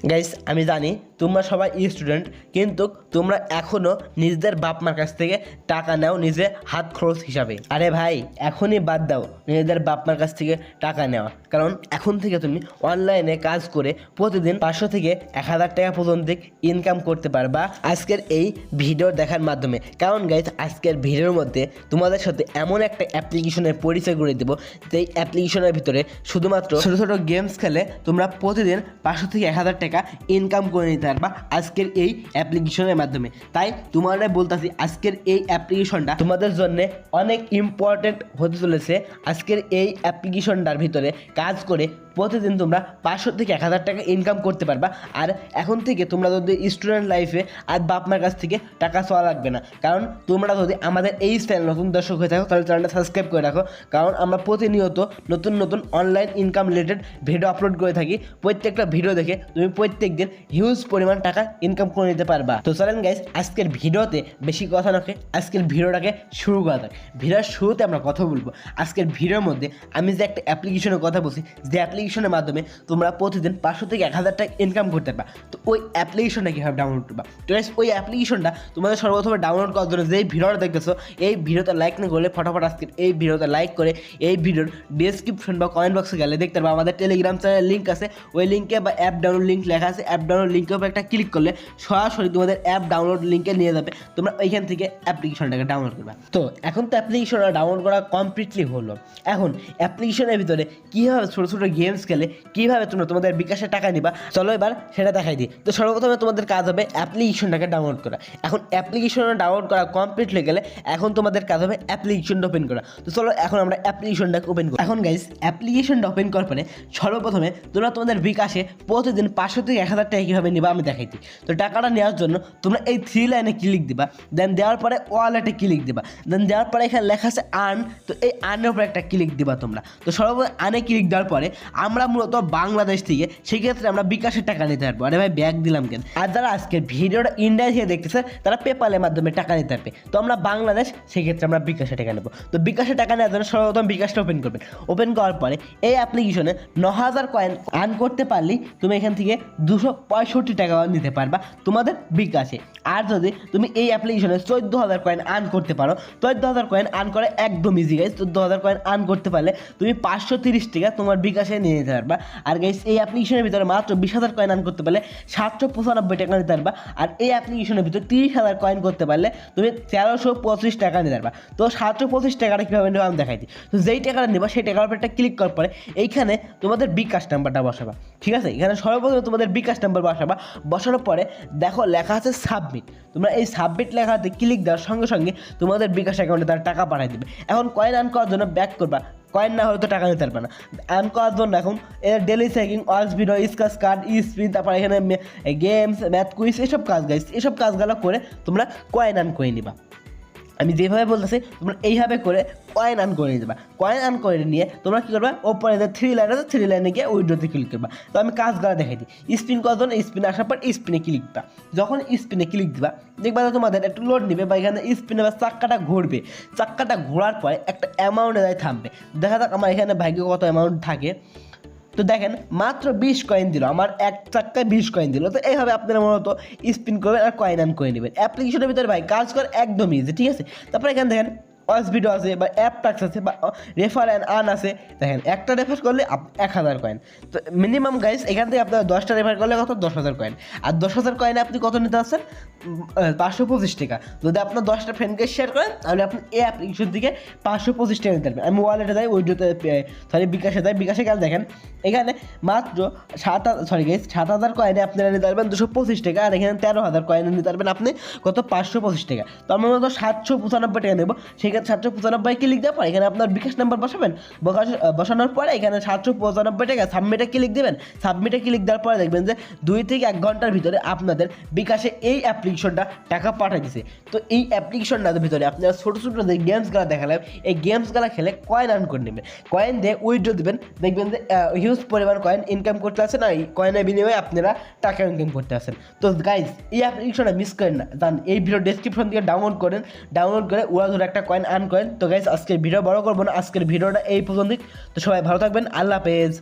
Guys আমি জানি তোমরা সবাই স্টুডেন্ট, কিন্তু তোমরা এখনও নিজেদের বাপ মার কাছ থেকে টাকা নাও নিজে হাত খরচ হিসাবে। আরে ভাই এখনই বাদ দাও নিজেদের বাপ মার কাছ থেকে টাকা নেওয়া, কারণ এখন থেকে তুমি অনলাইনে কাজ করে প্রতিদিন 500 থেকে 1000 টাকা পর্যন্ত ইনকাম করতে পারবা আজকের এই ভিডিও দেখার মাধ্যমে। কারণ গাইস আজকের ভিডিওর মধ্যে তোমাদের সাথে এমন একটা অ্যাপ্লিকেশনের পরিচয় করে দেবো, যেই অ্যাপ্লিকেশনের ভিতরে শুধুমাত্র ছোটো ছোটো গেমস খেলে তোমরা প্রতিদিন 500 থেকে 1000 টাকা ইনকাম করে নিতে পারবা আজকের এই অ্যাপ্লিকেশনের মাধ্যমে। তাই তোমাদের বলতেছি আজকের এই অ্যাপ্লিকেশনটা তোমাদের জন্য অনেক ইম্পর্টেন্ট হতে চলেছে। আজকের এই অ্যাপ্লিকেশনটার ভিতরে কাজ করে প্রতিদিন তোমরা 500 থেকে 1000 টাকা ইনকাম করতে পারবা। আর এখন থেকে তোমরা যদি স্টুডেন্ট লাইফে আর বাপ মার কাছ থেকে টাকা চাওয়া লাগবে না, কারণ তোমরা যদি আমাদের এই চ্যানেল নতুন দর্শক হয়ে থাকো তাহলে চ্যানেলটা সাবস্ক্রাইব করে রাখো, কারণ আমরা প্রতিনিয়ত নতুন নতুন online income related video upload করে থাকি। প্রত্যেকটা ভিডিও দেখে তুমি প্রত্যেক দিন হিউজ পরিমাণ টাকা ইনকাম করে নিতে পারবা। তো চলেন গাইস আজকের ভিডিওতে বেশি কথা না আজকের ভিডিওটাকে শুরু করা যাক। ভিডিওর শুরুতে আমরা কথা বলবো আজকের ভিডিওর মধ্যে আমি যে একটা অ্যাপ্লিকেশনের কথা বলছি, যে অ্যাপ্লিকেশনের মাধ্যমে তোমরা প্রতিদিন 500 থেকে 1000 টাকা ইনকাম করতে পারবা। তো ওই অ্যাপ্লিকেশনটা কীভাবে ডাউনলোড করবা? তো গাইস ওই অ্যাপ্লিকেশনটা তোমাদের সর্বপ্রথমে ডাউনলোড করার জন্য যেই ভিডিওটা দেখতেছো এই ভিডিওতে লাইক না করলে ফটাফট আজকের এই ভিডিওতে লাইক করে এই ভিডিওর ডেসক্রিপশন বা কমেন্ট বক্সে গেলে দেখতে পারবা আমাদের টেলিগ্রাম চ্যানেলের লিঙ্ক আছে। ওই লিঙ্কে বা অ্যাপ ডাউনলোড লিঙ্ক লেখা আছে, অ্যাপ ডাউনলোড লিঙ্কের উপর একটা ক্লিক করলে সরাসরি তোমাদের অ্যাপ ডাউনলোড লিঙ্কে নিয়ে যাবে, তোমরা ওইখান থেকে অ্যাপ্লিকেশনটাকে ডাউনলোড করবে। তো এখন তো অ্যাপ্লিকেশনটা ডাউনলোড করা কমপ্লিটলি হলো। এখন অ্যাপ্লিকেশনের ভিতরে কীভাবে ছোটো ছোটো গেমস খেলে কীভাবে তোমরা তোমাদের বিকাশে টাকা নিবা চলো এবার সেটা দেখাই দিই। তো সর্বপ্রথমে তোমাদের কাজ হবে অ্যাপ্লিকেশনটাকে ডাউনলোড করা। এখন অ্যাপ্লিকেশনটা ডাউনলোড করা কমপ্লিট হয়ে গেলে এখন তোমাদের কাজ হবে অ্যাপ্লিকেশনটা ওপেন করা। তো চলো এখন আমরা অ্যাপ্লিকেশনটাকে ওপেন করি। এখন গাইস অ্যাপ্লিকেশনটা ওপেন করার পরে সর্বপ্রথমে তোমরা তোমাদের বিকাশে প্রতিদিন 500 থেকে 1000 টাকা কীভাবে নিবা আমি দেখাইছি। তো টাকাটা নেওয়ার জন্য তোমরা এই 3 লাইনে ক্লিক দিবা, দেন দেওয়ার পরে ওয়ালেটে ক্লিক দিবা, দেন দেওয়ার পরে এখানে লেখা আছে আর্ন। তো এই আর্নের উপরে একটা ক্লিক দিবা তোমরা। তো সর্বপ্রথম আর্নে ক্লিক দেওয়ার পরে আমরা মূলত বাংলাদেশ থেকে, সেক্ষেত্রে আমরা বিকাশের টাকা নিতে পারবো। আরে ভাই ব্যাগ দিলাম কেন? আর যারা আজকের ভিডিওটা ইন্ডিয়া থেকে দেখতেছে তারা পেপালের মাধ্যমে টাকা নিতে পারবে। তো আমরা বাংলাদেশ, সেক্ষেত্রে আমরা বিকাশে টাকা নেবো। তো বিকাশে টাকা নেওয়ার জন্য সর্বপ্রথম বিকাশটা ওপেন করবেন। ওপেন করার পরে এই অ্যাপ্লিকেশনে 9000 কয়েন আর্ন করতে পারলেই তুমি এখান থেকে 265 টাকা নিতে পারবা তোমাদের বিকাশে। আর যদি তুমি এই অ্যাপ্লিকেশনে 14000 কয়েন আর্ন করতে পারো, 14000 কয়েন আর্ন করে একদম ইজি গাইস। 14000 কয়েন আর্ন করতে পারলে তুমি 530 টাকা তোমার বিকাশে নিয়ে নিতে পারবা। আর গাইস এই অ্যাপ্লিকেশনের ভিতরে মাত্র 20000 কয়েন আর্ন করতে পারলে 795 টাকা নিতে পারবা। আর এই অ্যাপ্লিকেশনের ভিতরে 30000 কয়েন করতে পারলে তুমি 1325 টাকা নিতে পারবা। তো 725 টাকাটা কীভাবে নেবো আমি দেখাই দিই। তো যেই টাকাটা নেবা সেই টাকার উপর একটা ক্লিক করার পরে এইখানে তোমাদের বিকাশ নাম্বারটা বসাবা, ঠিক আছে? এখানে সর্বপ্রথমে তোমাদের বিকাশ নাম্বার বসাবা। বসানোর পরে দেখো লেখা আছে সাবমিট। তোমরা এই সাবমিট লেখাতে ক্লিক দেওয়ার সঙ্গে সঙ্গে তোমাদের বিকাশ অ্যাকাউন্টে তারা টাকা পাঠিয়ে দেবে। এখন কয়েন আর্ন করার জন্য ব্যাক করবা, কয়েন না হলে তো টাকা নিতে পারবে না। আর্ন করার জন্য এখন এর daily checking, works video, স্কাচ card, spin, তারপর এখানে গেমস, ম্যাথ কুইজ, এসব কাজ গাইস, এসব কাজগুলো করে তোমরা কয়েন আর্ন করে নিবা। আমি যেভাবে বলতেছি তোমরা এইভাবে করে কয়েন আর্ন করে নিতে পারবা। কয়েন আর্ন করে নিয়ে তোমরা কী করবা, ওপরে যে 3 লাইন আছে 3 লাইনে গিয়ে উইড্রোতে ক্লিক করবা। তো আমি কাজগুলো দেখাই দিই। স্পিন করার জন্য স্পিনে আসার পর স্পিনে ক্লিক দিবা। যখন স্পিনে ক্লিক দিবা দেখবা তোমাদের একটু লোড নেবে বা এখানে স্পিনে বা চাক্কাটা ঘুরবে। চাক্কাটা ঘোরার পরে একটা অ্যামাউন্টে যায় থামবে। দেখা যাক আমার এখানে ভাগ্যে কত অ্যামাউন্ট থাকে। তো দেখেন মাত্র 20 কয়েন দিল, আমার এক চাক্কায় 20 কয়েন দিল। তো এইভাবে আপনারা মূলত স্পিন করবেন আর কয়েন আর্ন করে নেবেন। অ্যাপ্লিকেশনের ভিতরে ভাই কাজ করে একদম ইজি, ঠিক আছে? তারপরে এখানে দেখেন ওয়াচ ভিডিও আছে বা অ্যাপ টাক্স আছে বা রেফার অ্যান্ড আর্ন আছে। দেখেন একটা রেফার করলে 1000 কয়েন। তো মিনিমাম গাইস এখান থেকে আপনারা 10টা রেফার করলে কত, 10000 কয়েন। আর 10000 কয়েনে আপনি কত নিতে পারছেন, 525 টাকা। যদি আপনার 10টা ফ্রেন্ডকে শেয়ার করেন তাহলে আপনি এই অ্যাপ্লিকেশন থেকে 525 টাকা নিতে পারবেন। আমি ওয়ালেটে যাই, উইড্রোতে বিকাশে যাই। বিকাশে গেলে দেখেন এখানে মাত্র 7000 কয়েনে আপনারা নিতে পারবেন 225 টাকা। আর এখানে 13000 কয়েনে নিতে পারবেন আপনি কত, 525 টাকা। তো আমরা মূলত 795 টাকা নেবো। সেক্ষেত্রে 795 ক্লিক দেওয়ার পর এখানে আপনার বিকাশ নাম্বার বসাবেন। বসানোর পরে এখানে 795 টাকা সাবমিটে ক্লিক দেবেন। সাবমিটে ক্লিক দেওয়ার পরে দেখবেন যে 2 থেকে 1 ঘন্টার ভিতরে আপনাদের বিকাশে এই অ্যাপ্লিকেশনটা টাকা পাঠিয়ে দিছে। তো এই অ্যাপ্লিকেশনটার ভিতরে আপনারা ছোটো ছোটো যে গেমসগুলো দেখালাম এই গেমসগুলো খেলে কয়েন আর্ন করে নেবেন। কয়েন দিয়ে উইথড্র দেবেন, দেখবেন যে হিউজ পরিমাণ কয়েন ইনকাম করতে আসেন। আর এই কয়েনের বিনিময়ে আপনারা টাকা ইনকাম করতে আসেন। তো গাইজ এই অ্যাপ্লিকেশনটা মিস করেন না, জান এই ভিডিও ডেসক্রিপশন থেকে ডাউনলোড করেন। ডাউনলোড করে ওরা ধরে একটা কয়েন আর্ন করেন। তো গাইজ আজকের ভিডিও বড় করবো না, আজকের ভিডিওটা এই পর্যন্তই। তো সবাই ভালো থাকবেন, আল্লাহ হাফেজ।